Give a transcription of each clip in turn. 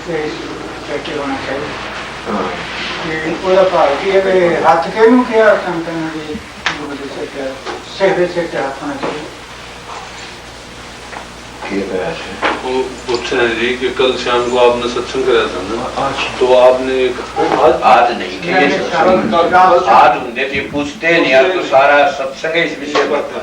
कैसे होना चाहिए हाथ के नू क्या सीधे सीधे हाथ होना चाहिए। वो पूछ रहे जी कि कल शाम को आपने सत्संग कराया था ना, तो आपने आज नहीं किया, आज उनसे थे पूछते नहीं यार, तो सारा सत्संग इस विषय पर था।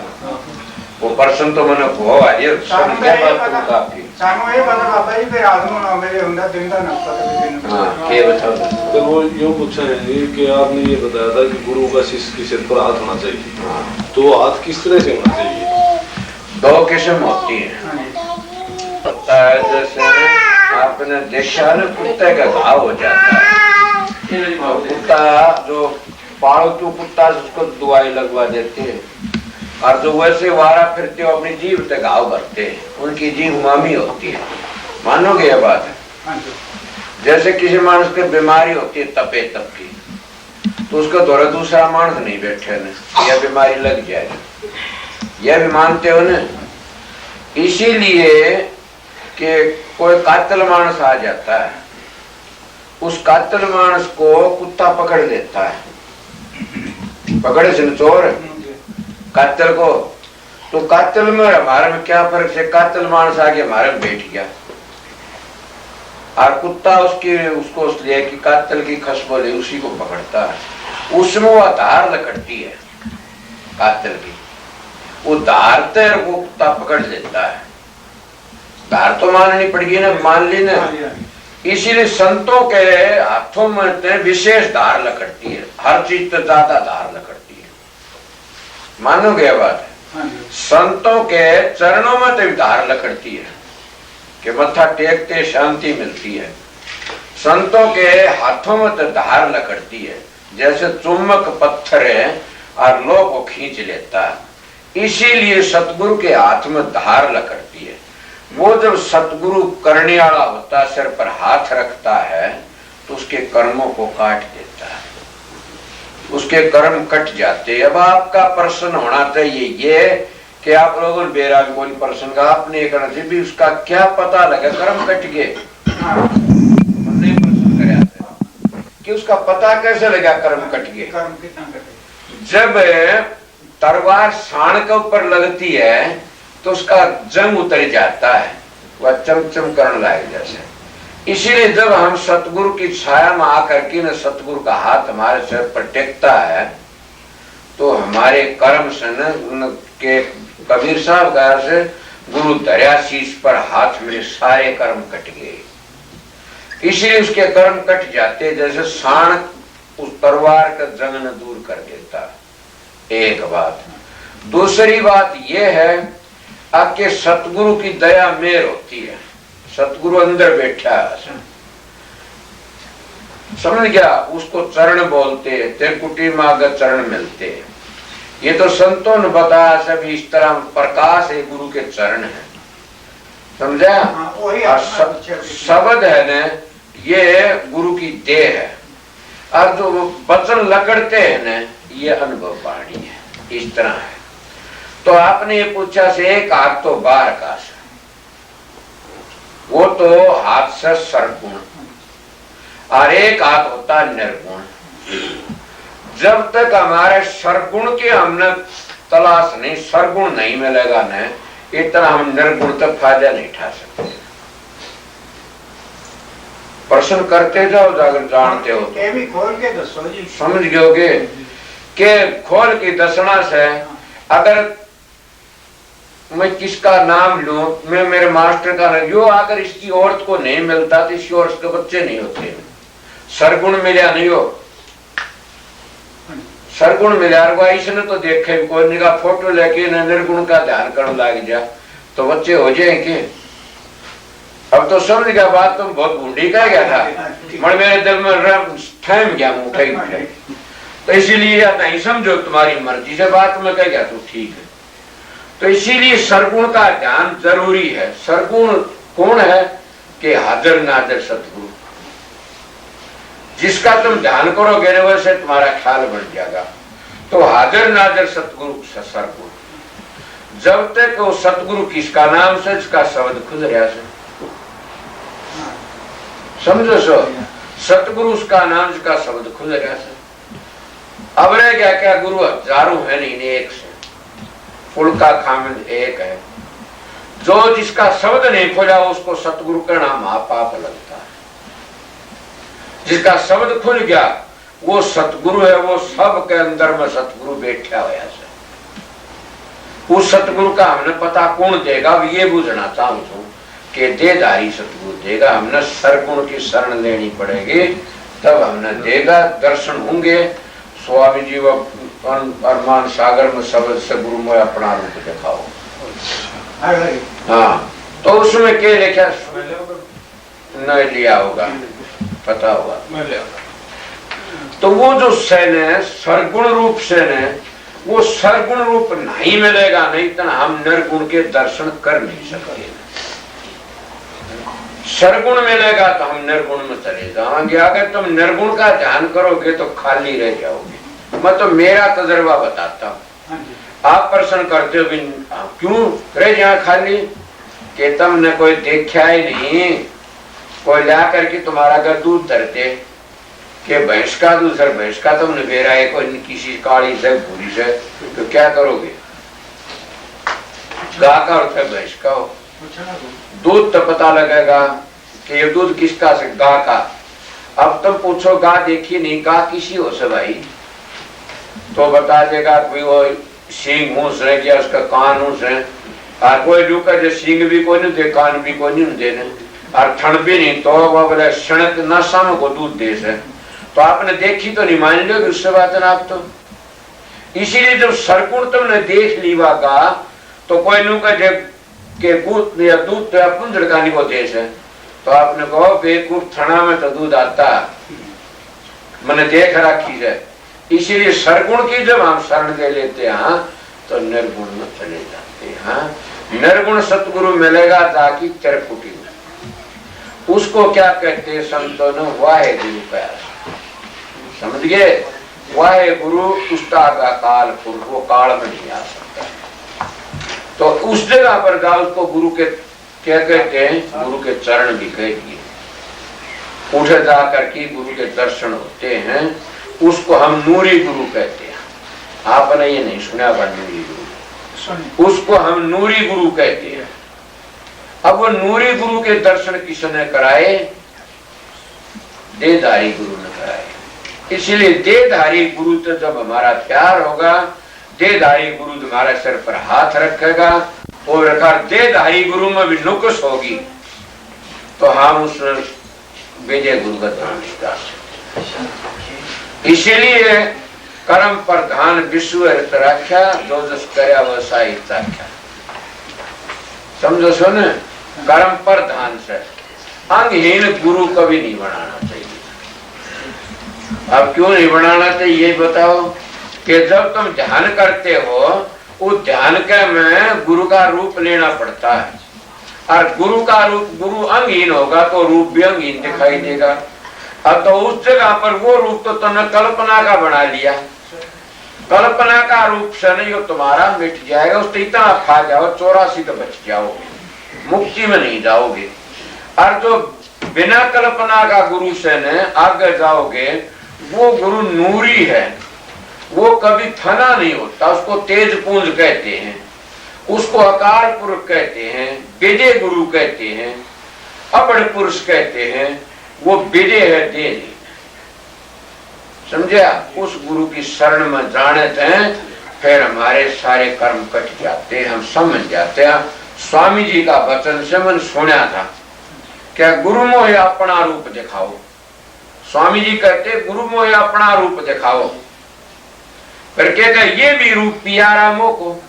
वो पर्सन तो मैंने को आज सब क्या बात आपकी सानू ये पता बाबा जी फिर आदमी ना मेरे हुंदा दिन दा ना पता भी दिन। हां के बताओ। तो वो यूं पूछ रहे हैं कि आपने ये बताया था कि गुरु का शिष्य के सिर पर हाथ होना चाहिए, तो हाथ किस तरह से होना चाहिए? दो किस्म होती है। जैसे आपने देखा ना कुत्ते का घाव हो जाता है, कुत्ता जो पालतू कुत्ता उसको दवाई लगवा देते हैं, और जो वैसे वारा फिरते हो अपनी जीभ से घाव भरते हैं, उनकी जीभ मामी होती है। मानोगे ये बात है? जैसे किसी मानस की बीमारी होती है तपे तप की, तो उसको थोड़ा दूसरा मानस नहीं बैठे ना, यह बीमारी लग जाएगी, यह भी मानते हो ना। इसीलिए कि कोई कातल मानस आ जाता है, उस कातल मानस को कुत्ता पकड़ लेता है, पकड़े से चोर कातल को, तो कातल में हमारे में क्या फर्क है? कातल मानस आगे हमारे में बैठ गया, और कुत्ता उसको इसलिए कि कातल की खसबो ले उसी को पकड़ता है, उसमें वो धार लकड़ती है कातल की, वो धार तैर वो कुत्ता पकड़ लेता है। धार तो माननी पड़ेगी ना, मान ली ना। इसीलिए संतों के हाथों में विशेष धार लकड़ती है, हर चीज तो ज्यादा धार लकड़ती है। मानोगे ये बात है? संतों के चरणों में तो धार लकड़ती है कि मत्था टेकते शांति मिलती है। संतों के हाथों में तो धार लकड़ती है, जैसे चुम्बक पत्थर है और लोह को खींच लेता है। इसीलिए सतगुरु के हाथ में धार लकड़ती है। वो जब सतगुरु करने वाला होता है, सिर पर हाथ रखता है, तो उसके कर्मों को काट देता है, उसके कर्म कट जाते। अब आपका प्रश्न होना चाहिए ये कि आप लोगों ने बेरा कोई प्रश्न का आपने करना चाहिए भी, उसका क्या पता लगा कर्म कट गए? हमने प्रश्न कराया कि उसका पता कैसे लगा कर्म कट गए? जब तलवार सांड के ऊपर लगती है तो उसका जंग उतर जाता है, वह चमचम करने लगे जैसे। इसीलिए जब हम सतगुरु की छाया में आकर के न सतगुरु का हाथ हमारे सिर पर टेकता है, तो हमारे कर्म से न के कबीर साहब कहा से गुरु धर्या शीश पर हाथ में सारे कर्म कट गए। इसीलिए उसके कर्म कट जाते, जैसे सांड उस तलवार का जंग न दूर कर देता। एक बात। दूसरी बात यह है आपके सतगुरु की दया मेर होती है, सतगुरु अंदर बैठा है, समझ गया? उसको चरण बोलते हैं, त्रिकुटी में आगे चरण मिलते हैं। ये तो संतों ने बताया सब इस तरह प्रकाश है, गुरु के चरण है, समझा? और शब्द है न, ये गुरु की देह है, और जो वचन लकड़ते हैं न, ये अनुभव वाणी है। इस तरह है। तो आपने ये पूछा से एक हाथ तो बाहर का से, वो तो हाथ से सरगुण, और एक हाथ होता है निर्गुण। जब तक हमारे सरगुण के हमने तलाश नहीं, सरगुण नहीं मिलेगा न, इतना हम निर्गुण तक फायदा नहीं उठा सकते। प्रश्न करते जाओ, जाकर जानते हो ये भी खोल के दसो जी, समझ गयोगे कि खोल की दसना से अगर मैं किसका नाम लूं, मैं मेरे मास्टर का नाम, जो अगर इसकी औरत को नहीं मिलता तो इसकी औरत के बच्चे नहीं होते। सरगुण मिला नहीं हो, सरगुण मिला इसने तो देखे कोई निका फोटो लेके निर्गुण का ध्यान करने लग जा तो बच्चे हो जाएंगे। अब तो समझ गया बात, तुम बहुत बूढ़ी कह गया था, मगर मेरे दिल में ठहम गया मुठे उठे, तो इसीलिए नहीं समझो, तुम्हारी मर्जी से बात में कह गया तो ठीक है। तो इसीलिए सरगुण का ध्यान जरूरी है। सरगुण कौन है कि हाजिर नाजिर सतगुरु, जिसका तुम ध्यान करोगे ना वैसे तुम्हारा ख्याल बन जाएगा। तो हाजिर नाजिर सतगुरु सरगुण, जब तक वो सतगुरु किसका नाम से, इसका शब्द खुद रहा से समझो सो सतगुरु उसका नाम जिसका शब्द खुल गया से। अब रह गया क्या, गुरु हजारों है नहीं, एक से कुल का खामिद एक है। जो जिसका शब्द नहीं खोला उसको सतगुरु कहना महापाप लगता है। जिसका शब्द खुल गया वो सतगुरु है, वो सब के अंदर में सतगुरु बैठा हुआ है। उस सतगुरु का हमने पता कौन देगा, ये बुझना चाहूं कि देदारी सतगुरु देगा। हमने सरगुण की शरण लेनी पड़ेगी, तब हमने देगा, दर्शन होंगे। स्वामी जी व अरमान सागर में शब्द से गुरु में अपना रूप दिखाओ। हाँ, तो उसमें क्या लिखा नहीं लिया होगा, पता होगा। तो वो जो सैन है सरगुण रूप सैन है, वो सरगुण रूप नहीं मिलेगा, नहीं तो हम निर्गुण के दर्शन कर नहीं सकते। सरगुण मिलेगा तो हम निर्गुण में चले जाएंगे। अगर तुम निर्गुण का ध्यान करोगे तो खाली रह जाओगे। मैं तो मेरा तजर्बा बताता हूँ। आप प्रश्न करते हो क्यों रह जाए खाली, कि तुमने कोई देखा ही नहीं, कोई ला करके तुम्हारा घर दूध धरते कि भैंस का दूध, सर भैंस का तुमने बेरा है कोई किसी काली से भूरी से, तो क्या करोगे? गा का और भैंस का हो, दूध तो पता लगेगा कि ये दूध किसका से, गा का। अब तुम पूछो गा देखी नहीं, गा किसी हो से भाई, तो बता देगा कोई वो सींग मुंह से क्या उसका कान मुंह से, और कोई रुका जो सींग भी कोई नहीं दे, कान भी कोई नहीं देने, और ठंड भी नहीं, तो वो बोले क्षणिक नशा में को दूध दे से। तो आपने देखी तो नहीं मान लो उससे बात है आप तो। इसीलिए जब सरगुण तुमने देख लीवा का, तो कोई नु का जब के दूध या दूध तो अपन झड़कानी को देश है, तो आपने कहो बेवकूफ थना में तो दूध आता, मैंने देख रखी है। इसीलिए सरगुण की जब हम शरण ले लेते हैं तो निर्गुण में चले जाते हैं। निर्गुण सतगुरु मिलेगा ताकि त्रिपुटी में, उसको क्या कहते हैं संतों ने, वाहे गुरु का, समझ गए? वाहे गुरु उसका का काल पुरुष, वो काल में नहीं आ सकता। तो उस जगह पर गा उसको गुरु के क्या कहते हैं, गुरु के चरण भी कह दिए। उठे जा करके गुरु के दर्शन होते हैं, उसको हम नूरी गुरु कहते हैं। आपने ये नहीं सुना होगा नूरी गुरु, उसको हम नूरी गुरु कहते हैं। अब वो नूरी गुरु के दर्शन किसने कराए? देहधारी गुरु ने कराए। इसलिए देहधारी गुरु तो जब हमारा प्यार होगा, देहधारी गुरु तुम्हारे सिर पर हाथ रखेगा और देहधारी गुरु में भी नुकस होगी, तो हम उस विजय गुरु का ध्यान निकाल सकते। इसीलिए कर्म प्रधान विश्व रक्षा, जो जस करे वैसा रक्षा। समझो सुन, कर्म प्रधान से अंगहीन गुरु कभी नहीं बनाना चाहिए। अब क्यों नहीं बनाना चाहिए ये बताओ, कि जब तुम ध्यान करते हो उस ध्यान के में गुरु का रूप लेना पड़ता है, और गुरु का रूप, गुरु अंगहीन होगा तो रूप भी अंगहीन दिखाई देगा। अब तो उस जगह पर वो रूप तो तुमने कल्पना का बना लिया, कल्पना का रूप से नहीं, वो तुम्हारा मिट जाएगा। उससे इतना खा जाओ 84 तो बच जाओगे, मुक्ति में नहीं जाओगे। और जो बिना कल्पना का गुरु से ने आगे जाओगे, वो गुरु नूरी है, वो कभी फना नहीं होता। उसको तेज पुंज कहते हैं, उसको अकार पुरुष कहते हैं, विजय गुरु कहते हैं, अपड़ पुरुष कहते हैं। वो विजय है, दे नहीं, समझा? उस गुरु की शरण में जाने हैं, फिर हमारे सारे कर्म कट जाते हैं, हम समझ जाते हैं। स्वामी जी का वचन से मैंने सुना था, क्या गुरु मोहे अपना रूप दिखाओ। स्वामी जी कहते गुरु मोहे अपना रूप दिखाओ, फिर कहते ये भी रूप पियारा मोको,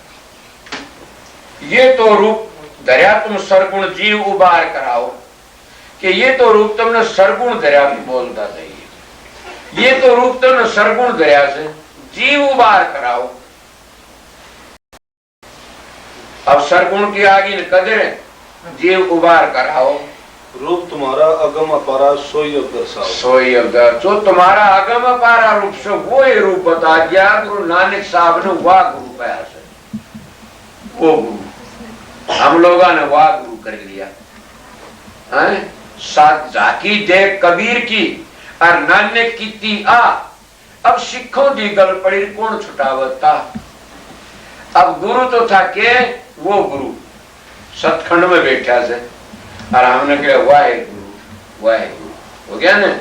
ये तो रूप धर्या तुम सरगुण जीव उबार कराओ, कि ये तो रूप तुमने सरगुण धर्या बोलता चाहिए, ये तो रूप तुमने सरगुण धर्या से जीव उबार कराओ। अब सरगुण की आगे कदर जीव उबार कराओ। रूप तुम्हारा अगम अपारा सोई अब दर्शाओ, सोई अब जो तुम्हारा अगम अपारा रूप से वो ही रूप बता दिया। गुरु नानक साहब ने वाह गुरु पाया से, वो गुरु हम लोगों ने वाह गुरु कर लिया है। साथ झाकी देख कबीर की और नानक की आ। अब सिखों दी गल पड़ी कौन छुटावता। अब गुरु तो था के वो गुरु सतखंड में बैठा से और हमने कहा वाहे गुरु हो गया ना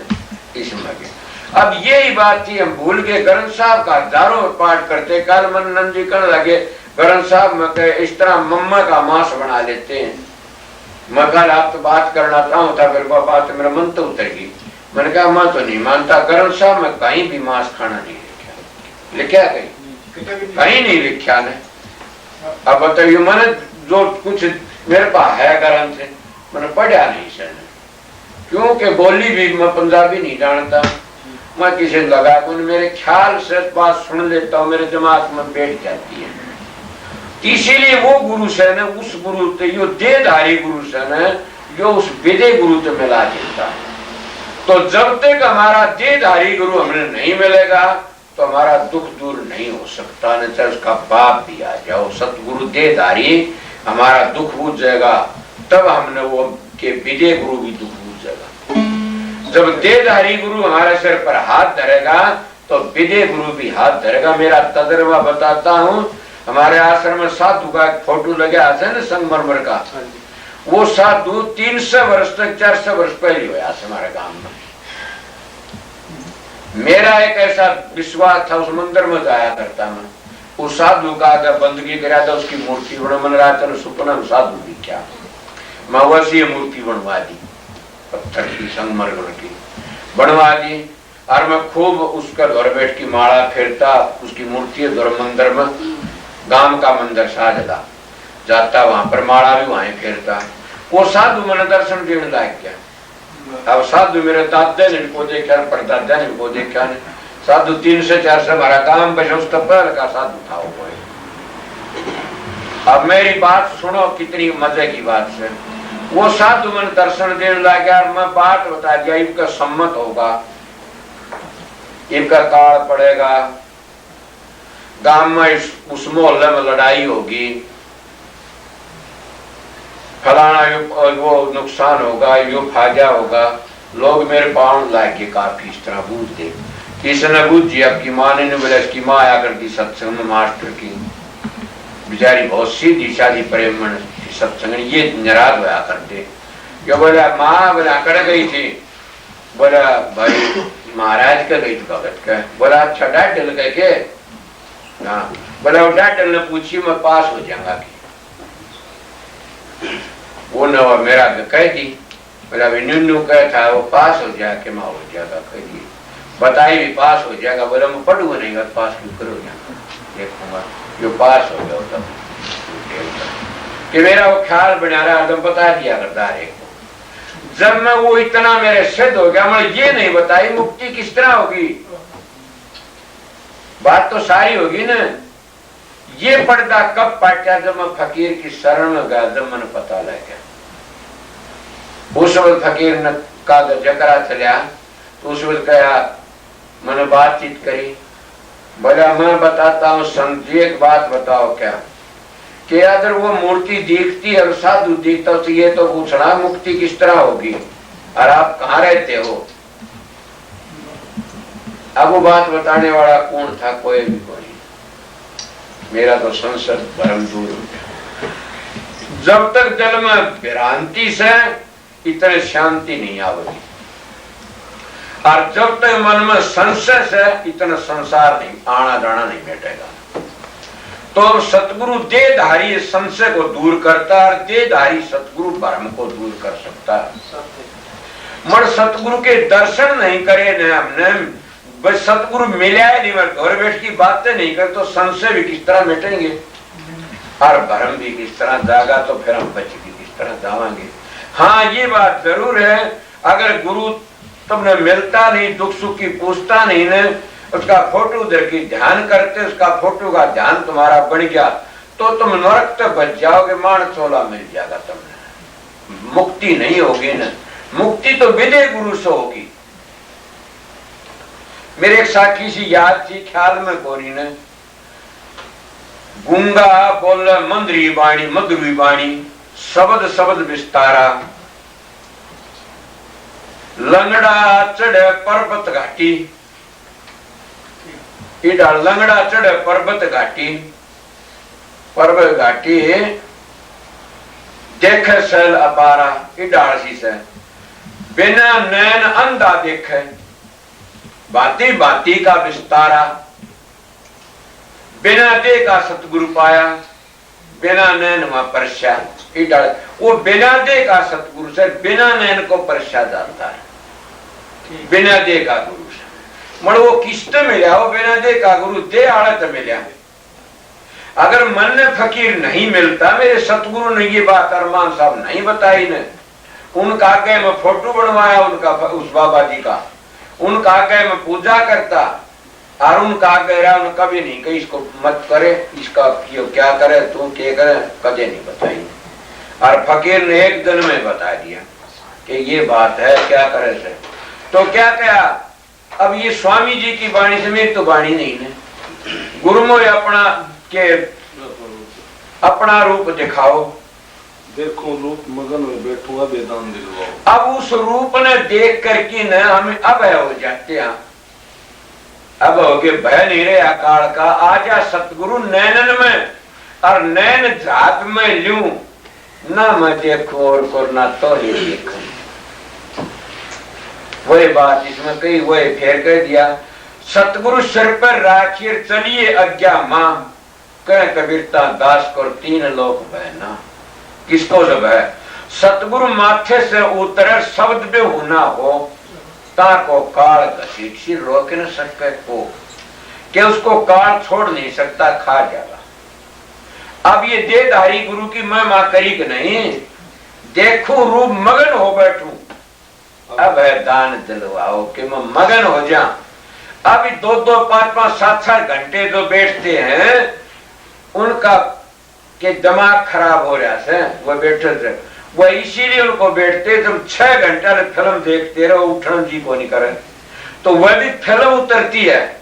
इसमें। अब यही बात थी, हम भूल गए। ग्रंथ साहब का हजारों पाठ करते। कल मन नंद जी कहने लगे ग्रंथ साहब में कहे इस तरह मम्मा का मांस बना लेते हैं। मैं कल आप तो बात करना चाहूँ था, फिर बात मेरा मन तो उतर गई। मैंने कहा मैं तो नहीं मानता, ग्रंथ साहब में कहीं भी मांस खाना नहीं लिखा कहीं नहीं लिखा ने। अब बताइए मैंने जो कुछ मेरे पास है ग्रंथ से मैंने पढ़ा नहीं सर, क्योंकि बोली भी मैं पंजाबी नहीं जानता। मैं किसी लगा मेरे ख्याल से बात सुन लेता हूँ, मेरे दिमाग में बैठ जाती है। इसीलिए वो गुरु से न उस गुरु से यो देहधारी गुरु से न जो उस विदे गुरु से मिला देता है। तो जब तक हमारा देहधारी गुरु हमें नहीं मिलेगा तो हमारा दुख दूर नहीं हो सकता। न चाहे उसका बाप भी आ जाओ, सतगुरु देहधारी हमारा दुख बुझ जाएगा, तब हमने वो के विदे गुरु भी दुख बुझ जाएगा। जब देहधारी गुरु हमारे सिर पर हाथ धरेगा तो विदे गुरु भी हाथ धरेगा। मेरा तजर्बा बताता हूँ, हमारे आश्रम में साधु का एक फोटो लगा है ना संगमरमर का, वो साधु 300 वर्ष तक 400 वर्ष पहले हुआ हमारे गांव में। मेरा एक ऐसा विश्वास था, उस मंदिर में जाया करता मैं। उस साधु का अगर बंदगी करा था, उसकी मूर्ति बना मन रहा था, सुपना में साधु भी क्या मैं वैसी मूर्ति बनवा दी, पत्थर की संगमरमर की बनवा दी। और मैं खूब उसका घर बैठ की माला फेरता, उसकी मूर्ति घर मंदिर में, गांव का मंदिर साजदा जाता, वहां पर माला भी वहां फेरता। वो साधु मैंने दर्शन देने लायक क्या। अब साधु मेरे दादा ने इनको देखा, परदादा ने इनको देखा, साधु 300 400 हमारा काम बचा, उस तपल का साधु था वो। अब मेरी बात सुनो, कितनी मजे की बात है। वो साधु मैंने दर्शन देने लगा, मैं बात बता दिया, इनका सम्मत होगा, इनका काल पड़ेगा, गांव में उस मोहल्ले में लड़ाई होगी, फलाना वो नुकसान होगा, यो फायदा होगा। लोग मेरे पाँव लाके काफी इस तरह बूझ दे। इसने बूझी, आपकी माँ ने बोला, इसकी माँ आया करती सत्संग में मास्टर की, बेचारी बहुत सीधी सादी प्रेम सत्संग, ये नाराज होया करते। जो बोला माँ बोला कड़ गई थी, बोला भाई महाराज का गई थी भगत का। बोला अच्छा डाटल कह के, हाँ बोला डाटल ने पूछी मैं पास हो जाऊंगा कि वो न मेरा कह दी। बोला न्यू कह था वो पास हो जाए कि मैं हो जाएगा, कह दी बताई भी पास हो जाएगा। बोला मैं पढ़ूंगा नहीं, पास क्यों करो जाऊंगा, देखूंगा जो पास हो जाओ तब कि मेरा वो ख्याल बना रहा एकदम बता दिया करता है को। जब मैं वो इतना मेरे सिद्ध हो गया, मैं ये नहीं बताई मुक्ति किस तरह होगी, बात तो सारी होगी ना। ये पर्दा कब पाटा, जब मैं फकीर की शरण में गया, जब मैंने पता लग गया। उस वक्त फकीर ने का जकरा चलिया, तो उस वक्त कहा, मैंने बातचीत करी। बोला मैं बताता हूँ संत, एक बात बताओ क्या कि अगर वो मूर्ति दिखती और साधु दिखता तो ये तो पूछना मुक्ति किस तरह होगी और आप कहाँ रहते हो। अब वो बात बताने वाला कौन था, कोई भी कोई। मेरा तो संसद भरम दूर हो गया। जब तक दिल में भ्रांति से इतने शांति नहीं आवेगी, और जब तक मन में संशय से इतना संसार नहीं आना जाना नहीं बैठेगा। तो सतगुरु देहधारी संशय को दूर करता है, देहधारी सतगुरु भ्रम को दूर कर सकता है। मर सतगुरु के दर्शन नहीं करे न हमने, बस सतगुरु मिला है नहीं, घर बैठ की बातें नहीं कर, तो संशय भी किस तरह मिटेंगे और भ्रम भी किस तरह जागा, तो फिर हम बच भी किस तरह जावांगे। हाँ ये बात जरूर है, अगर गुरु तुमने मिलता नहीं, दुख सुख की पूछता नहीं न, उसका फोटो उधर की ध्यान करते, उसका फोटो का ध्यान तुम्हारा बन गया, तो तुम नरक तक बच जाओगे, मान चोला मिल जाएगा तुमने। मुक्ति नहीं होगी न, मुक्ति तो विदे गुरु से होगी। मेरे एक साथी सी याद थी, ख्याल में गोरी ने, गूंगा बोल मंदरी बाणी मधुरी बाणी, शब्द शब्द विस्तारा, लंगड़ा चढ़े पर्वत घाटी, इडा लंगड़ा चढ़े पर्वत घाटी, पर्वत घाटी देखे सल अपारा, इडासी से बिना नैन अंधा देखे, भांति भांति का विस्तारा, बिना देखा सतगुरु पाया, बिना नैन वहां परस्या, वो बिना देखा सतगुरु से बिना नैन को परस्या जाता है, बिना देखा गुरु से। मगर वो किस्त मिला, वो बिना देखा गुरु दे आड़त मिला। अगर मन में फकीर नहीं मिलता, मेरे सतगुरु ने ये बात अरमान साहब नहीं बताई ने, उनका आगे मैं फोटो बनवाया उनका, उस बाबा जी का, उनका आगे मैं पूजा करता, और उनका आगे रहा, उन्होंने कभी नहीं कही इसको मत करे, इसका क्या करे, तू क्या करे, कदे नहीं बताई। और फकीर ने एक दिन में बता दिया कि ये बात है, क्या करे से। तो क्या कहा, अब ये स्वामी जी की वाणी से मेरी तो वाणी नहीं है, गुरुमोय अपना के अपना रूप दिखाओ, देखो रूप मगन में बैठूंगा, वेदांत दिलवाओ। अब उस रूप ने देख करके न हमें अब हो जाते हैं, अब हो गए भय नहीं रहे अकाल का, आजा सतगुरु नैनन में, और नैन जात में लूं ना, मैं देखूं और को ना तो ही देखूं। वही बात इसमें कही, वही फेर कह दिया, सतगुरु सिर पर राखिए चलिए अज्ञा मां, कह कबीरता दास को तीन लोक बहना। किसको सब है, सतगुरु माथे से उतरे शब्द में होना हो, ताको काल घसीट रोक न सके को, कि उसको काल छोड़ नहीं सकता, खा जाएगा। अब ये देहधारी गुरु की महिमा करी कि नहीं, देखूं रूप मगन हो बैठूं, अब है दान दिलवाओ कि मैं मगन हो जा। अभी 2-2, 5-5, 7-7 घंटे जो बैठते हैं, उनका के दिमाग खराब हो रहा है, वो बैठे थे, वो इसीलिए उनको बैठते, जब 6 घंटा फिल्म देखते रहो, उठन जी को नहीं करे, तो वह भी फिल्म उतरती है,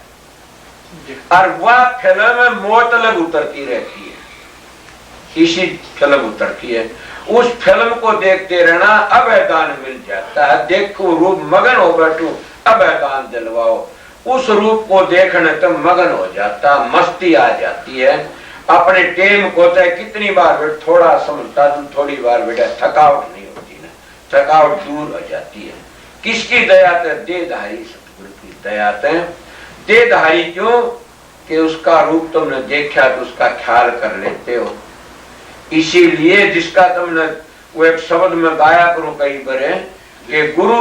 और वह फिल्म में मौत अलग उतरती रहती है, इसी फिल्म उतरती है। उस फिल्म को देखते रहना, अब दान मिल जाता है, देखो रूप मगन हो बैठू, अब दान दिलवाओ, उस रूप को देखने तो मगन हो जाता, मस्ती आ जाती है। अपने टेम को चाहे कितनी बार बैठ, थोड़ा समझता तुम थोड़ी बार बैठा, थकावट नहीं होती ना, थकावट दूर हो जाती है। किसकी दया से, देहधारी सतगुरु की दया से। देहधारी क्यों, कि उसका रूप तुमने देखा तो उसका ख्याल कर लेते हो, इसीलिए जिसका तुमने वो एक शब्द में गाया करो कई बार, कि गुरु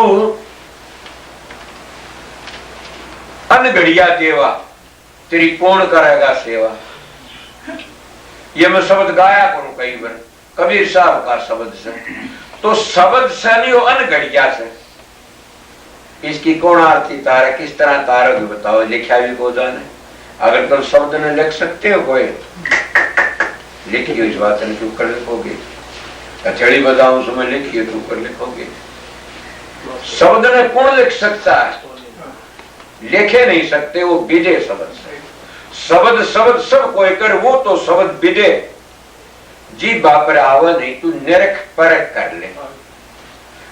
अनघड़िया देवा, तेरी कौन करेगा सेवा। ये मैं शब्द गाया करूं कई बार, कबीर साहब का शब्द से, तो शब्द से नहीं, वो अनघड़िया से। इसकी कौन आरती तारे, किस तरह तारोगे बताओ, लिखा भी को जाने। अगर तुम शब्द ने लिख सकते हो, कोई लिखिए, इस बात ने क्यों कर लिखोगे, कचड़ी बजाऊं समय लिखिए तो कर लिखोगे। शब्द ने कौन लिख सकता है, लिखे नहीं सकते, वो विदे शब्द से। शब्द शब्द सब कोई कर, वो तो शब्द विदे, जी बापर आवा नहीं, तू निरख परख कर ले,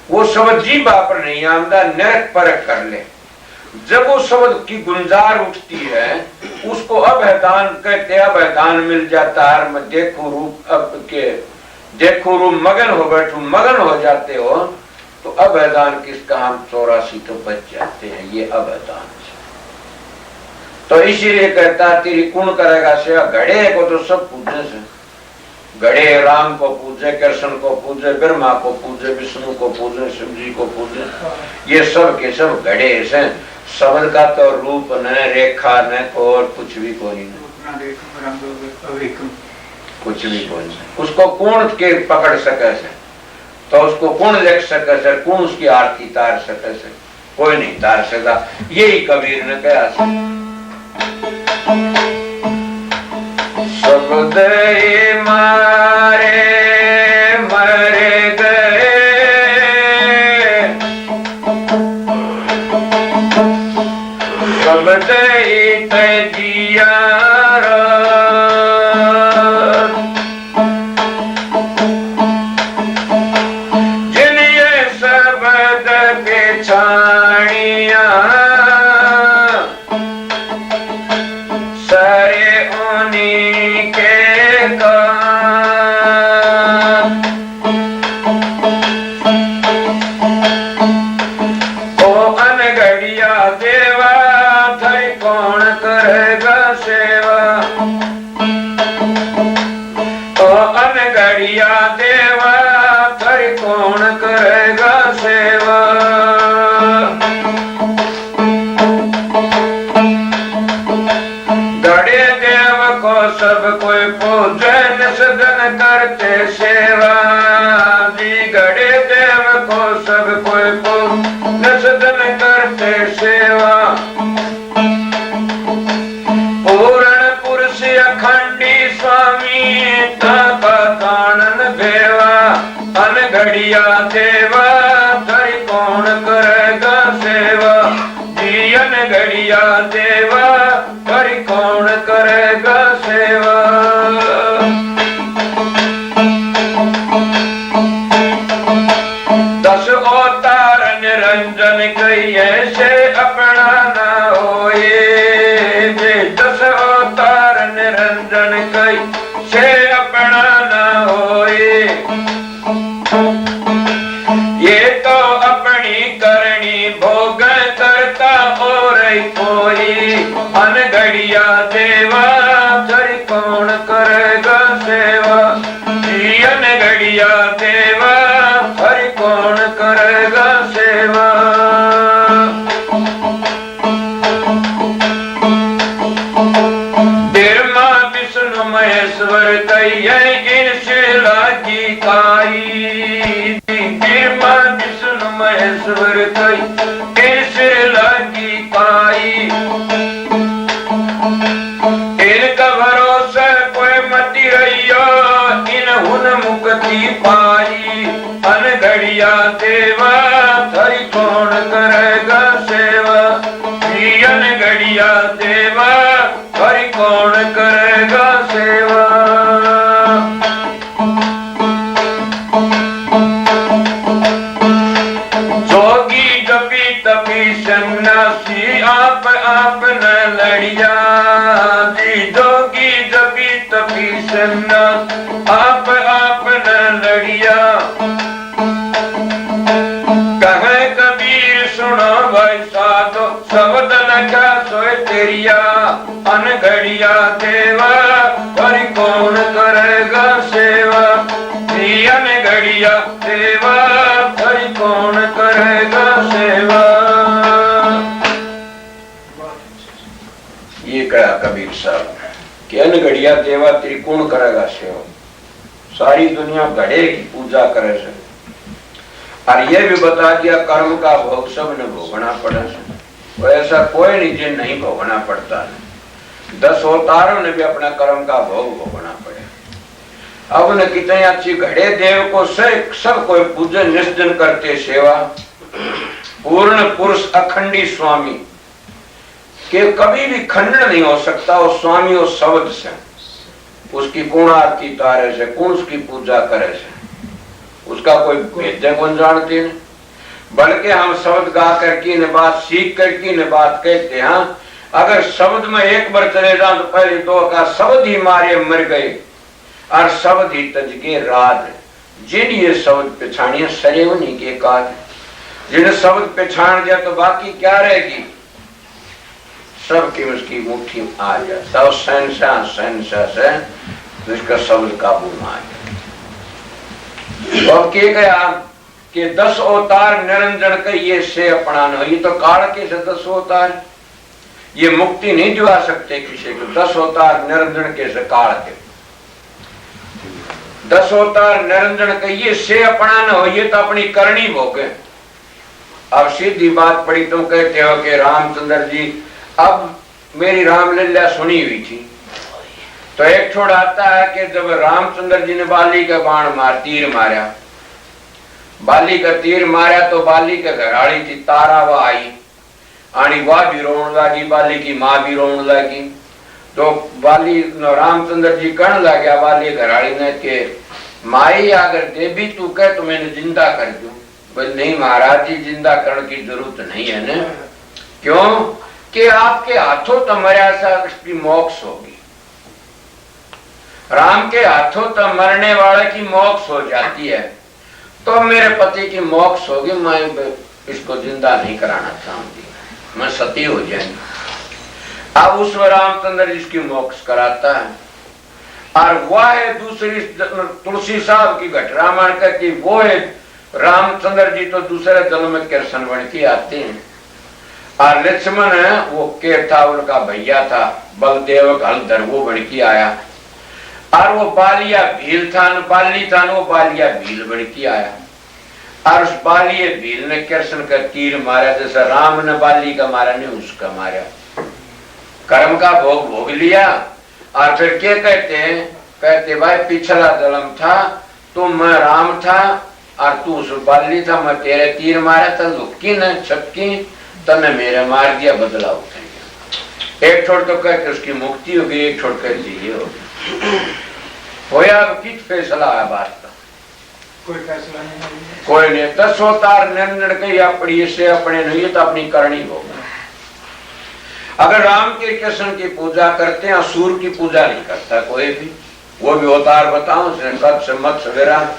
वो शब्द जी बापर नहीं आमदा, निरख परख कर ले। जब वो शब्द की गुंजार उठती है, उसको अभयदान कहते, अभयदान मिल जाता है। मैं देखो रूप, अब के देखो रूप मगन हो बैठू, मगन हो जाते हो, तो अभयदान किसका, हम 84 तो बच जाते हैं, ये अभयदान। तो इसीलिए कहता, तेरी कौन करेगा सेवा। घड़े को तो सब पूजने से, घड़े राम को पूजे, कृष्ण को पूजे, ब्रह्मा को पूजे, विष्णु को पूजे, शिव जी को पूजे, ये सब के सब घड़े से। शब्द का तो रूप न, रेखा न, को और कुछ भी कोई नहीं, कुछ भी कोई नहीं। उसको कौन के पकड़ सके से, तो उसको कौन लिख सके से, कौन उसकी आरती तार सके से, कोई नहीं तार सकता। यही कबीर ने कहा, शब्द मारे मर गए, शब्द जिया, जिन्हें शब्द बेचा रानिया सारे उन्हीं के ओ अनगढ़िया देवा थई कौन करेगा सेवा ओ अनगढ़िया देवा थई कौन करेगा सेवा गड़े देव को सब कोई पूजन सदन करते सेवा जी गड़े देव को सब कोई पूजन सदन करते सेवा पूर्ण पुरुष अखंडी स्वामी ताका कानन देवा अनगढ़िया देवा थई कौन करेगा सेवा जी अनगढ़िया देवा थई कौन करेगा सेवा दस अवतार निरंजन कई ऐसे अपना ना होए जे दस अवतार निरंजन कई से अपना ना होए ये तो अपनी करनी भोग करता और कोई अनगढ़िया देवा थई कौन करेगा सेवा जी अनगढ़िया देवा थई कौन करेगा सेवा बिरमा विष्णु महेश्वर कई इनसे लागी काई बिरमा विष्णु महेश्वर कई इनसे लागी काई इनका भरोसा कोई मती रहियो इन हुन मुक्ति पाई अनगढ़िया देवा थई कौन करेगा सेवा जी अनगढ़िया देवा थई कौन करेगा सेवा जोगी जपी तपी सन्यासी आप न लड़िया जी जोगी जपी तपी सन्यासी आप न लड़िया कहे कबीर सुनो भाई साधो शब्द लगा सोए तेरिया अनगढ़िया देवा थई कौन करेगा सेवा जी अनगढ़िया देवा थई कौन करेगा सेवा ये कहा कबीर साहब कि अनगढ़िया देवा तेरी कौन करेगा सेवा सारी दुनिया घड़े की पूजा करे से और ये भी बता दिया कर्म का भोग सब ने भोगना पड़ा से ऐसा कोई नहीं जिन नहीं भोगना पड़ता है 10 अवतारों ने भी अपना कर्म का भोग भोगना पड़े अब न कितने अच्छी घड़े देव को सब कोई पूजन निष्ठन करते सेवा पूर्ण पुरुष अखंडी स्वामी के कभी भी खंडन नहीं हो सकता उस स्वामी उस शब्द से उसकी कौन आरती तारे से कौन उसकी पूजा करे से उसका कोई भेद कौन जानते हैं बल्कि हम शब्द गा करके न बात सीख करके न बात कहते हैं अगर शब्द में एक बार चले जाओ तो पहले दो का शब्द ही मारे मर गए और शब्द ही तज के राज जिन ये शब्द पिछाड़िया सरे उन्हीं के काज जिन्हें शब्द पिछाड़ दिया तो बाकी क्या रहेगी सबकी उसकी मुट्ठी में आ जाए सब सहनशाह से तो इसका शब्द काबू में आ जाए तो अब के गया कि 10 अवतार निरंजन के ये से अपनाना ये तो काल के से 10 अवतार ये मुक्ति नहीं दिवा सकते किसी को 10 अवतार निरंजन के से काल के 10 अवतार निरंजन के ये से अपनाना हो ये तो अपनी करनी भोगे अब सीधी बात पड़ी तुम कहते हो कि रामचंद्र जी अब मेरी रामलीला सुनी हुई थी तो एक छोड़ आता है कि जब रामचंद्र जी ने बाली का बाण तीर मारा बाली का तीर मारा तो बाली का घराड़ी थी तारा वह आई आनी वह भी रोन लगी बाली की माँ भी रोन लगी तो बाली रामचंद्र जी कहने लगा बाली घराड़ी ने के माई अगर देवी तू कह तो मैंने जिंदा कर दूं बोले नहीं महाराज जी, जिंदा करने की जरूरत नहीं है ना। क्यों? कि आपके हाथों तो मर्या सा उसकी मोक्ष होगी। राम के हाथों तो मरने वाले की मोक्ष हो जाती है, तो मेरे पति की मोक्ष होगी। मैं इसको जिंदा नहीं कराना चाहती, मैं सती हो जाएंगी। अब उस रामचंद्र जी की मोक्ष कराता है। और वह है दूसरी तुलसी साहब की घट रामायण कहती, वो है रामचंद्र जी तो दूसरे जन्म में कृष्ण बन के आते हैं। और लक्ष्मण है वो के था, उनका भैया था बलदेव का हलधर, वो बन के आया। और वो बालिया भील था, बाली था, वो बालिया भील बन के आया। और उस बालिए भील ने कृष्ण का तीर मारा, जैसा राम ने बाली का मारा नहीं उसका मारा। कर्म का भोग भोग लिया। और फिर क्या कहते हैं? कहते भाई पिछला जन्म था तो मैं राम था और तू उस बाली था, मैं तेरे तीर मारा था, लुक्की न छक्की तने मेरे मार दिया, बदला उठाएंगे। एक छोड़ तो कहते उसकी मुक्ति हो गई, एक छोड़ कहते ये हो गई। होया किस फैसला है बात का? कोई फैसला नहीं, कोई नहीं। 10 अवतार निर्णय के अपनी से अपने नहीं तो अपनी करनी होगा। अगर राम के कृष्ण की पूजा करते हैं, सूर की पूजा नहीं करता कोई भी। वो भी अवतार बताओ, कच्छ मत्स्य विराट,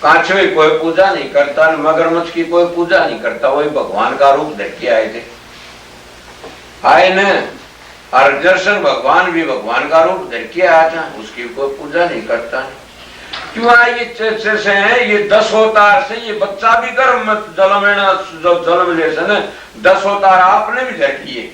कांचवे कोई पूजा नहीं करता, मगरमच्छ की कोई पूजा नहीं करता, वही भगवान का रूप धर के आए थे, आए न। और दर्शन भगवान भी भगवान का रूप धर के आया था, उसकी कोई पूजा नहीं करता। क्यों ये से है? ये 10 अवतार से ये बच्चा भी गर्भ में जन्म ले से 10 अवतार आपने भी धर किए,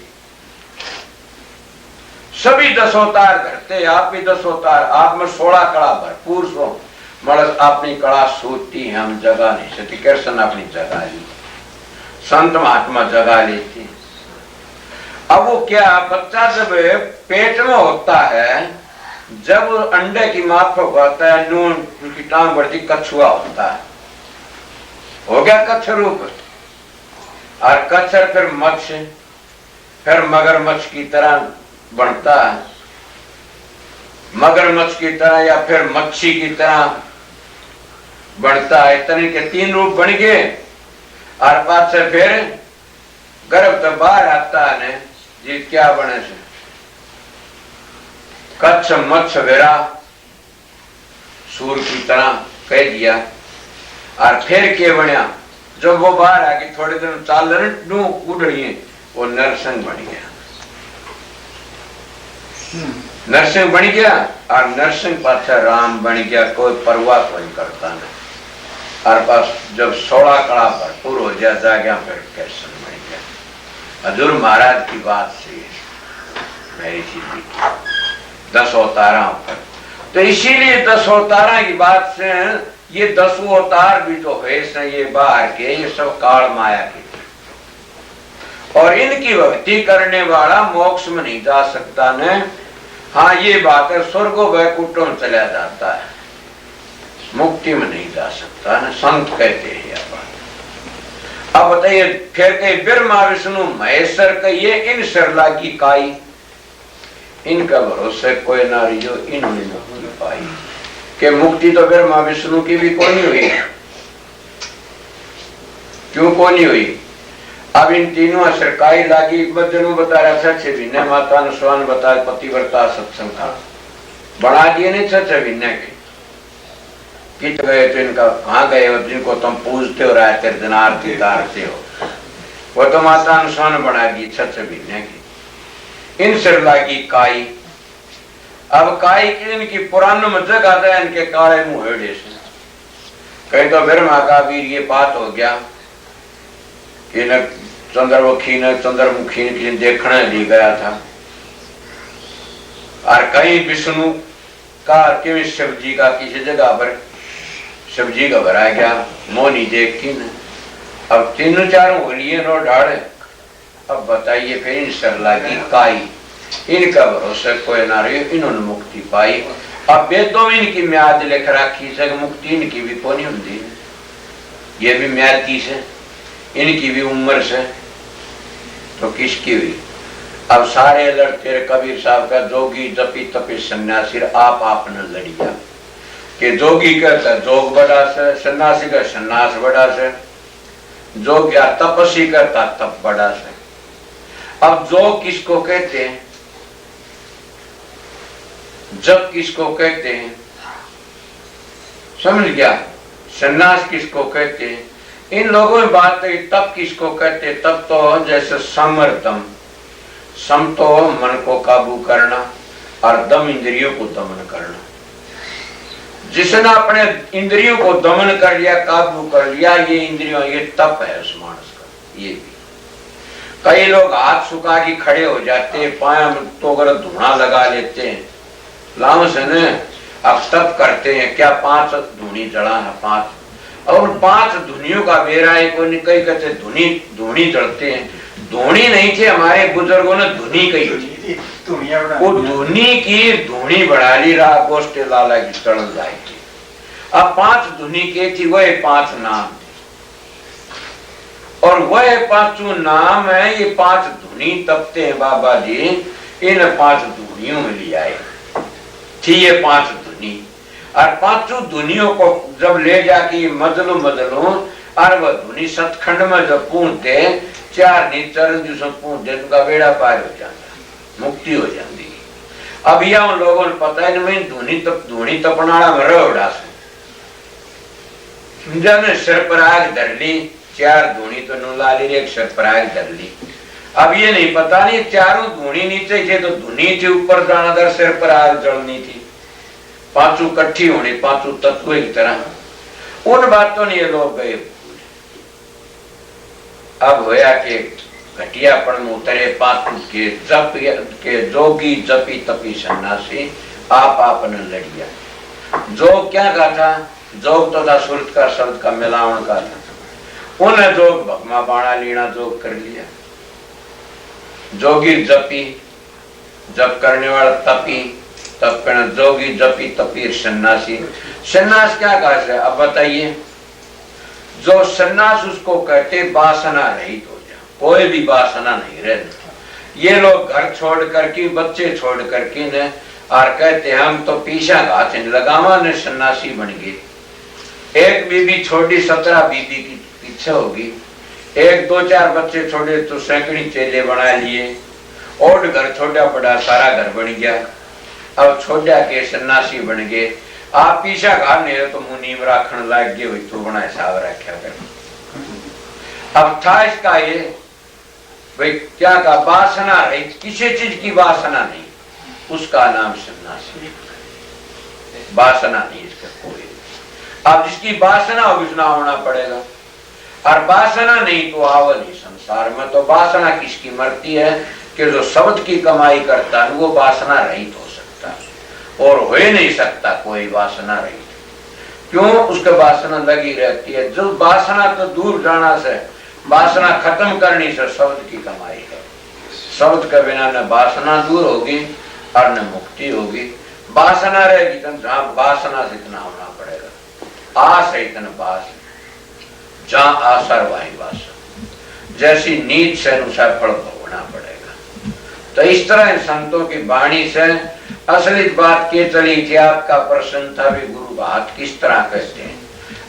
सभी 10 अवतार करते, आप भी 10 अवतार। आप में 16 कला भरपूर सो, मगर अपनी कला सोचती है, हम जगह नहीं सकती। कृष्ण अपनी जगह ली, संत महात्मा जगह लेती। अब वो क्या, बच्चा जब पेट में होता है, जब अंडे की माफक होता है, नून उसकी टांग बढ़ती, कछुआ होता है, हो गया कच्छ रूप। और कच्छर फिर मत्स्य, फिर मगरमच्छ की तरह बनता है, मगरमच्छ की तरह या फिर मच्छी की तरह बनता है। इतने के 3 रूप बन गए। और बाद से फिर गर्भ तो बाहर आता है जी, क्या बने से? कच्छ मत्स्य वेरा सूर की तरह कह दिया। और फिर क्या बना? जब वो बाहर आके थोड़े दिन चाल उड़ रही है, वो नरसिंह बन गया। नरसिंह बन गया। और नरसिंह पाछा राम बन गया, कोई परवाह कोई करता नहीं। और पास जब 16 कला भरपूर हो जाएगा, फिर कृष्ण बन गया। हजूर महाराज की बात से मेरी चीज 10 अवतारा पर, तो इसीलिए 10 अवतारा की बात से ये 10 अवतार भी जो है ये बाहर के, ये सब काल माया के, और इनकी भक्ति करने वाला मोक्ष में नहीं जा सकता न। हाँ ये बात है, स्वर्ग वैकुंठों में चला जाता है, मुक्ति में नहीं जा सकता न, संत कहते हैं यह बात। अब बताइए फिर कहीं ब्रह्मा विष्णु महेश्वर कहिए, इन सरला की काई, इनका भरोसे कोई ना जो इन्होंने मुक्ति पाई। कि मुक्ति तो ब्रह्मा विष्णु की भी कोई नहीं हुई। क्यों कोई नहीं हुई? अब इन तीनों सरकारी लागी बच्चों बता रहा था, 6 महीने माता ने स्वान बताया, पतिव्रता सत्संग था, बना दिए नहीं 6 महीने के। कित गए तो इनका कहाँ गए हो जिनको तुम पूजते हो, रहते दिन आरती उतारते हो, वो तो माता ने स्वान बना दी 6 महीने की। इन सिर लागी काई। अब काई की इनकी पुराण में जगह आता है, इनके काले मुहेड़े से। कहीं तो ब्रह्मा का वीर ये बात हो गया कि न चंद्रमुखी ने चंद्रमुखी किसी देखने ली गया था, और कहीं विष्णु का कि शिव जी का किसी जगह पर शिव जी का भरा गया, मोनी देख की न। अब 3-4 हो लिए नो ढाड़े। अब बताइए फिर इन सरला की काई, इनका भरोसा कोई ना रही, इन्होंने मुक्ति पाई। अब वेदों में इनकी म्याद लिख रखी से, मुक्ति इनकी भी कोनी होती, ये भी म्याद की से, इनकी भी उम्र से, तो किसकी हुई? अब सारे लड़ते रहे। कबीर साहब का जोगी जपी तपी सन्यासी आप आपने लड़िया, कि जोगी कहता जोग बड़ा से, सन्यासी का सन्यास बड़ा से। जो क्या तपस्वी करता तप बड़ा से। अब जो किसको कहते हैं, जब किसको कहते हैं, समझ गया? सन्यास किसको कहते हैं? इन लोगों में बात है तब किसको कहते हैं? तब तो जैसे समर्थम, सम तो मन को काबू करना और दम इंद्रियों को दमन करना। जिसने अपने इंद्रियों को दमन कर लिया, काबू कर लिया, ये इंद्रियों, ये तप है उस मानस का। ये भी कई लोग हाथ सुखा के खड़े हो जाते हैं, पाया में तो अगर धुआं लगा लेते हैं, लामस है न, अब तप करते हैं क्या? 5 धुनी जड़ा है, 5, और 5 धुनियों का बेरा है। कोई कई कहते धुनी जड़ते हैं, धुनी नहीं थे, हमारे बुजुर्गों ने धुनी कही थी। वो धुनी की धुनी बढ़ा ली, रहा गोष्ठे लाला की चढ़ जाएगी। अब 5 धुनी के थी, वह 5 नाम थे, और वह 5 नाम है। ये 5 धुनी तपते हैं बाबा जी, इन 5 धुनियों में लिया है थी ये 5 धुनी। और 5 धुनियों को जब ले जाके मजलू और वह धुनी सतखंड में जब पूछते, 4 चरण जिसमें पूछते, उनका बेड़ा पार हो जाता, मुक्ति हो जाती। अब यह उन लोगों ने पता है नहीं, धुनी तपनाड़ा में रहा ने सिर पर आग धर ली, 4 धुनी तो नुला ली, एक सिर पर आग धर ली। अब ये नहीं पता नहीं 4 धुनी नीचे थे तो धुनी थी ऊपर जाना, दर सिर पर आग जलनी थी, 5 इकट्ठी होनी, 5 तत्व की तरह। उन बातों ने ये लोग गए। अब होया के घटियापन में उतरे 5 के जप के जोगी जपी तपी सन्यासी आप आपने लड़िया। जोग क्या कहा था? जोग तो था सुरत का शब्द का मिलावन का था। उन्हें जोग भगमा बाणा लीना जोग कर लिया। जोगी जपी, जप करने वाला तपी, तप करना, जोगी जपी तपी सन्यासी। सन्यास क्या कहा है? अब बताइए। जो सन्यास उसको कहते वासना रहित हो जा, कोई भी वासना नहीं रहती। ये लोग घर छोड़ करके, बच्चे छोड़ करके न, और कहते हम तो पीछा घात लगावा ने सन्यासी बन गए। एक बीबी छोड़ी 17 बीबी की पीछे होगी, 1 2 4 बच्चे छोड़े तो सैकड़ी चेले बना लिए, और घर छोड़ा बड़ा सारा घर बन गया। अब छोड़ा के सन्यासी बन गए। आप पीछा घाट नहीं तो मुंह नीम राखण लाग गए, तो बना हिसाब रखा कर। अब था इसका ये भाई क्या का वासना रही, किसी चीज की वासना नहीं, उसका नाम सन्यासी। वासना नहीं इसका कोई। अब जिसकी वासना हो उसना होना पड़ेगा, और वासना नहीं तो आवल ही संसार में। तो वासना किसकी मरती है? कि जो शब्द की कमाई करता है वो वासना रहित हो सकता है, और हो ही नहीं सकता कोई वासना रहित। क्यों? उसके वासना लगी रहती है। जो वासना तो दूर जाना से, वासना खत्म करनी से शब्द की कमाई है। शब्द के बिना न वासना दूर होगी और न मुक्ति होगी। वासना रहेगी तो जहां वासना से इतना होना पड़ेगा, आस है इतना बास, जहां आसर वही वासना, जैसी नींद से अनुसार फल भोगना पड़ेगा। तो इस तरह संतों की वाणी से असली बात के चली थी। आपका प्रश्न था भी गुरु का हाथ किस तरह कहते हैं।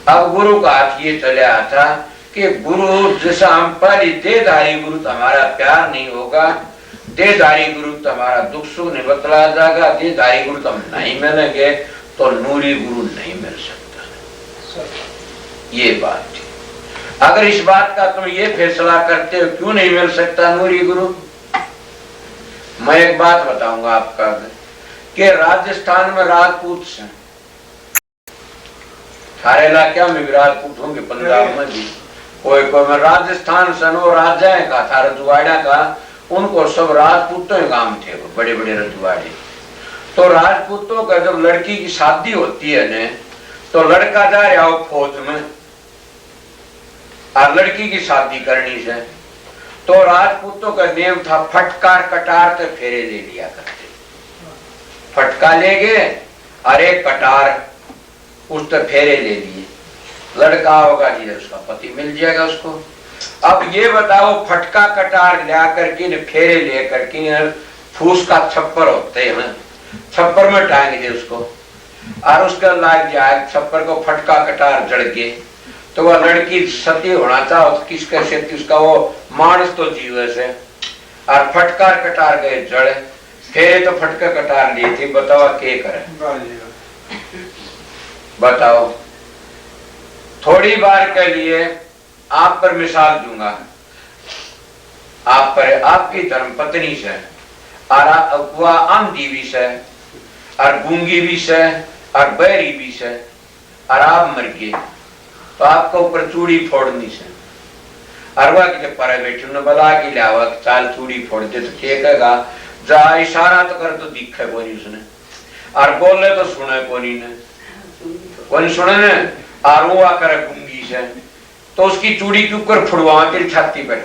अब गुरु का हाथ ये चला था कि गुरु जैसा हम पर देहधारी गुरु तो हमारा प्यार नहीं होगा, देहधारी गुरु तो हमारा दुख सुख नहीं बतला जाएगा, देहधारी गुरु तो हम नहीं मिलेंगे, तो नूरी गुरु नहीं मिल सकता। ये बात थी। अगर इस बात का तुम ये फैसला करते हो क्यों नहीं मिल सकता नूरी गुरु, मैं एक बात बताऊंगा आपका कि राजस्थान में राजपूत हैं, थारे इलाके में भी राजपूत होंगे, पंजाब में भी कोई कोई में राजस्थान से वो राजा है का था रजवाड़ा का, उनको सब राजपूतों के काम थे, वो बड़े बड़े रजवाड़े। तो राजपूतों का जब लड़की की शादी होती है ने, तो लड़का जा रहा हो फौज में और लड़की की शादी करनी से, तो राजपूतों का नियम था फटकार कटार के फेरे ले लिया करते। फटका ले गए और एक कटार उस पर फेरे ले लिए, लड़का होगा जी उसका पति मिल जाएगा उसको। अब ये बताओ फटका कटार ला करके फेरे ले करके फूस का छप्पर होते हैं, छप्पर में टांग दे उसको और उसका लाग जाए छप्पर को फटका कटार जड़ के, तो वह लड़की सती होना चाहो तो किसके से उसका वो मानस तो जीव से और फटकार कटार गए जड़ फिर तो फटका कटार लिए थी। बताओ के करे, बताओ। थोड़ी बार के लिए आप पर मिसाल दूंगा, आप पर आपकी धर्म पत्नी से और वह अंधी भी से और गूंगी भी से और बैरी भी से और आप मर गए तो आपको ऊपर चूड़ी फोड़नी से और वह के पर बैठे न बला की लावा चाल चूड़ी फोड़ दे तो क्या कहेगा, जा इशारा तो कर तो दिखे कोनी उसने और बोले तो सुने कोनी ने, कोनी सुने ने और वो आकर गूंगी से तो उसकी चूड़ी के ऊपर फुड़वा तेरी छाती पर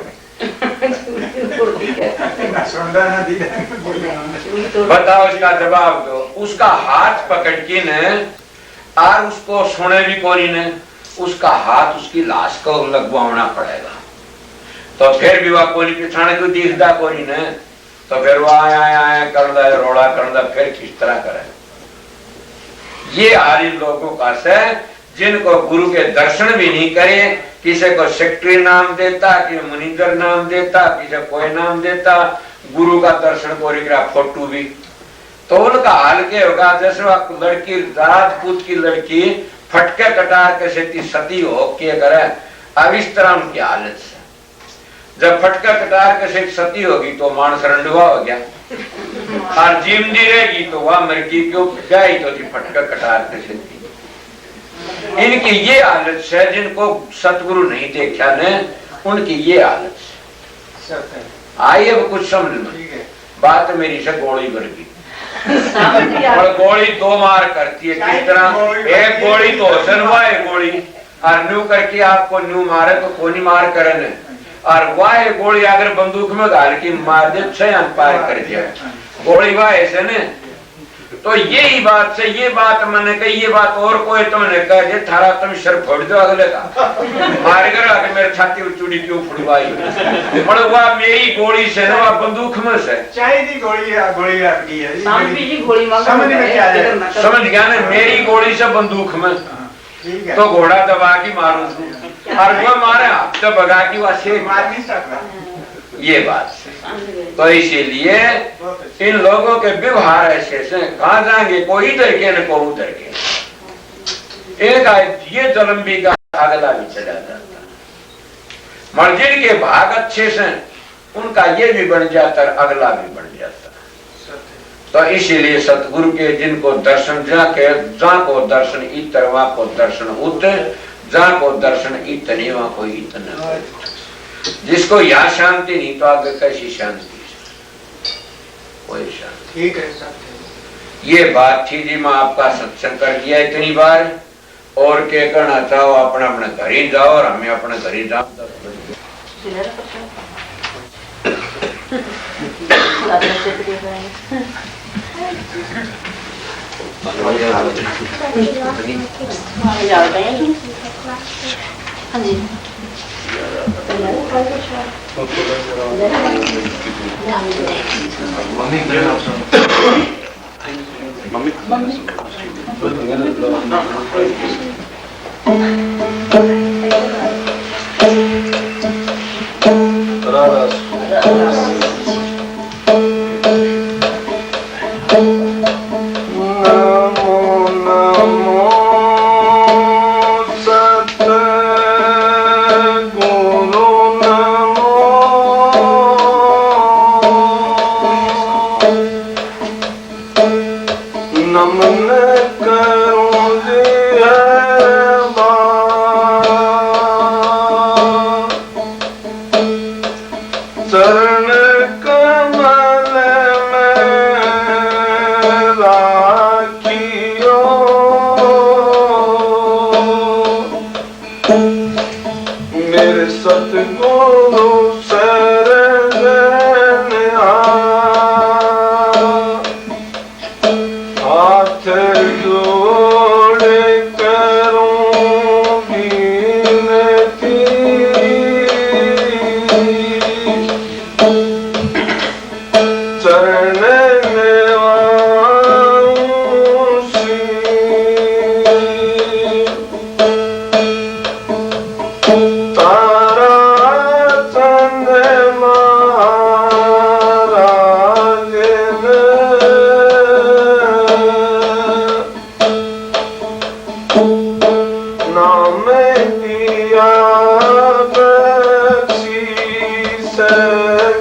बताओ इसका जवाब दो। उसका हाथ पकड़ के ने और उसको सुने भी कोनी ने, उसका हाथ उसकी लाश को लगवाना पड़ेगा। तो फिर भी वह कोनी पिछाने को दिखता कोनी ने, तो फिर वो आया करदा रोड़ा करदा फिर किस तरह करे। ये आदि लोगों का से जिनको गुरु के दर्शन भी नहीं करे, किसी को सेक्रेटरी नाम देता, किसी मुनिंदर नाम देता, किसी कोई नाम देता, गुरु का दर्शन कोरियोग्राफ फोटो भी, तो उनका हाल क्या होगा। जैसे वह लड़की राजपूत की लड़की फटके कटार के सेती सती हो के करे, अब इस तरह उनकी हालत से जब फटका कटार के से सती होगी तो मानस रंडवा हो गया और जिंदी रहेगी तो वह मरगी क्यों गई तो थी फटका कटार के सेती। इनकी ये हालत है, जिनको सतगुरु नहीं देखा ने उनकी ये हालत है। आइए अब कुछ समझ लो, बात मेरी से गोली भर गई और गोली दो मार करती है। किस तरह, एक गोली तो हसनवा गोली और न्यू करके आपको न्यू मारे तो कोनी मार करे और वाह गोली अगर बंदूक में डाल के मार दे छह पार कर जाए गोली वाह ऐसे ने। तो यही बात से ये बात मैंने कही, ये बात और कोई तो मैंने कह दे थारा तुम सर फोड़ दो अगले का मार कर आगे मेरे छाती में चूड़ी क्यों फुड़वाई मतलब वह मेरी गोली से ना वह बंदूक में से चाहिए गोली आपकी है समझ गया ना, मेरी गोली से बंदूक में तो घोड़ा दबा के मारू और वो मारे तो भगा की वह से मार नहीं सकता। ये बात तो इसीलिए इन लोगों के व्यवहार ऐसे से कहा जाएंगे, कोई इधर के न को उधर के। एक ये जलम्बी का अगला भी चला जाता, मर्जिन के भाग अच्छे से उनका ये भी बन जाता अगला भी बन जाता। तो इसीलिए सतगुरु के जिनको दर्शन जाके जहाँ को दर्शन इतर वहां को दर्शन उतर, जहाँ को दर्शन इतने वहां को इतना। जिसको यहाँ शांति नहीं तो आगे कैसी शांति, कोई शांति। ठीक है सर, ये बात थी जी, मैं आपका सत्संग कर दिया इतनी बार और क्या करना चाहो अपने अपने घर ही जाओ और हमें अपने घर ही जाओ। हाँ जी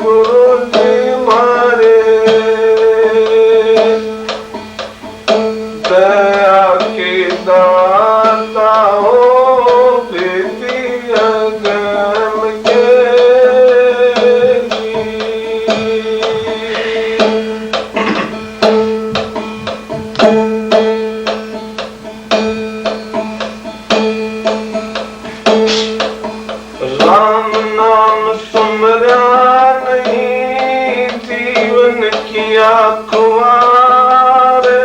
गुरु जी मारे दया के दाता हो बेटी अगम के राम नाम सुमरा नहीं जीवन किया कुआरे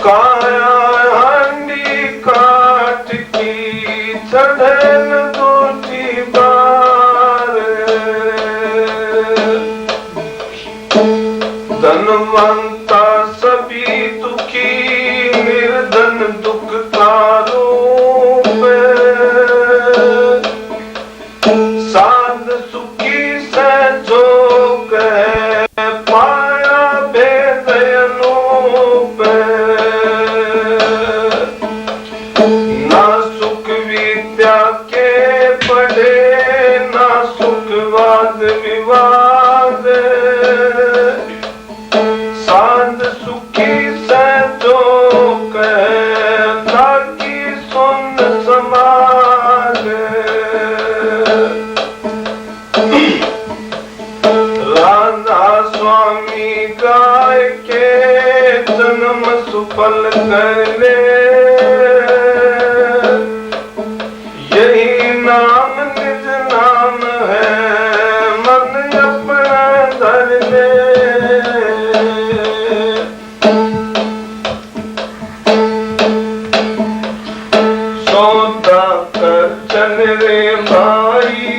काया हांडी काट की चढ़न दूटी बार धनवंता सभी दुखी निर्धन दुख का साध सुखी से जो कह पाया भेद अनूप ना सुख विद्या के पढ़े ना सुख वाद विवाद साध सुखी से जो कह ताकि सुन समाज राधा स्वामी गाय के जन्म सुफल कर ले यही नाम निज नाम है मन अपना धर ले सौदा कर चल रे भाई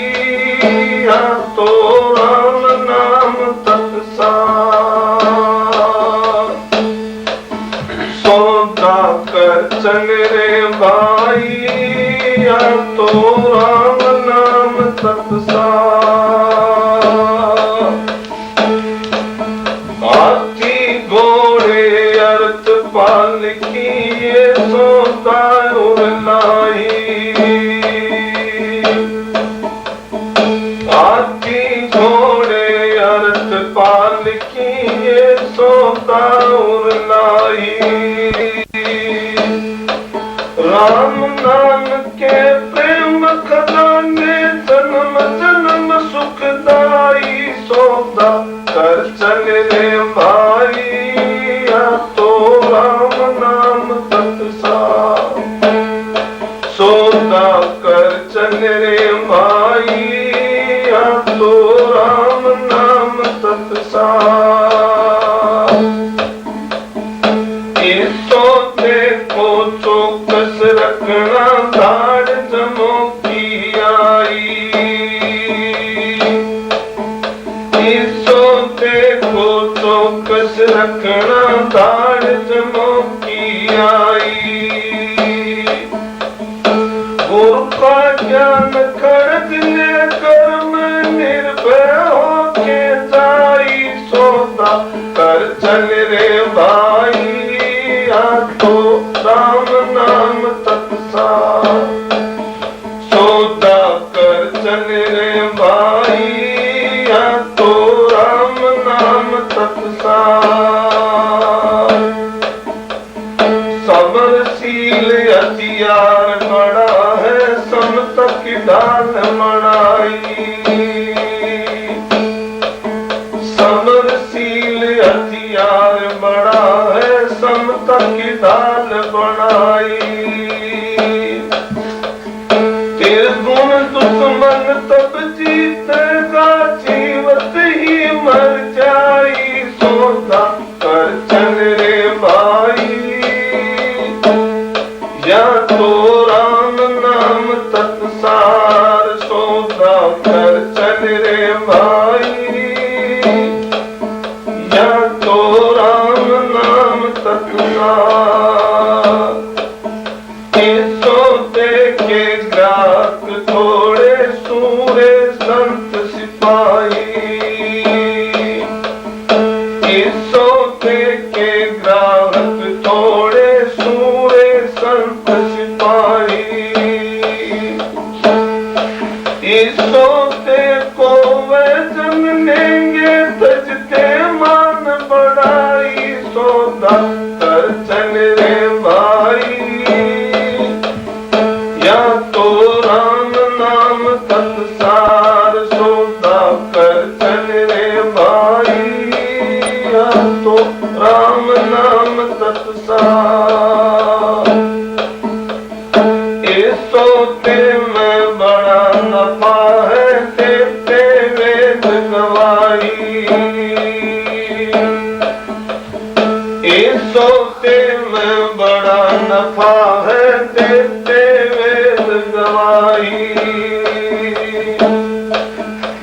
तो राम नाम तत्सा सौदा कर चल रे भाई तो राम नाम तत्सा हाथी घोड़े अर्थ पालकी ये सौदा उड़लाई हाथी घोड़े अर्थ पालकी ये सौदा उड़लाई राम नाम के प्रेम खजाने जन्म जन्म सुखदाई सौदा कर चल रे भाई तो राम नाम तत्सा सौदा कर चल रे भाई तो राम नाम तत्सा सौदे को चौकस रखना धाड़ जमो की आई सौदे को चौकस रखना धाड़ जमो की आई गुरु का ज्ञान खर्च ले कर्म निर्भय होके जाई सौदा कर चल रे भाई तो राम नाम तत्सा सौदा कर चल रे भाई तो राम नाम तत्सा सबरशील हथियार बड़ा है समता की ढाल मड़ाई सबरशील हथियार बड़ा है समता की ढाल बनाई निर्गुण दुश्मन तब जीतेगा जीवत ही मर जाई सौदा कर चल रे भाई या तो राम नाम तत्सार सौदा कर चल रे भाई या तो राम नाम तत्सार सौदे के ग्राहक थोड़े सूरे संत सिपाही सौदे के ग्राहक थोड़े सूरे संत सिपाही सोते को वे जमनेंगे तजते मान बढ़ाई सौदा कर चल रे भाई या तो राम नाम तत्सार सौदा कर चल रे भाई या तो राम नाम तत्सार सोते में बड़ा नफा है देते वेद गवाही सोते में बड़ा नफा है देते वेद गवाही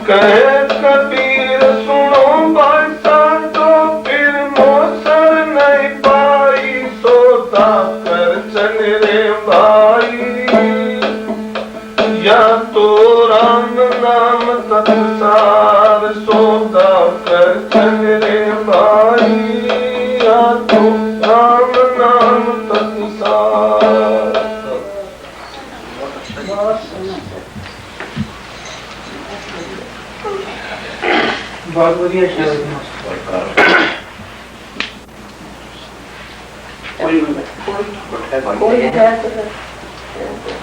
कहे कबीर सुनो बासा तो फिर मोसर नहीं पाई सोता कर चल रे भाई या तो राम नाम तत्सार सौदा कर चल रे भाई या तो राम नाम तत्सार बहुत बढ़िया शेर कोई है तो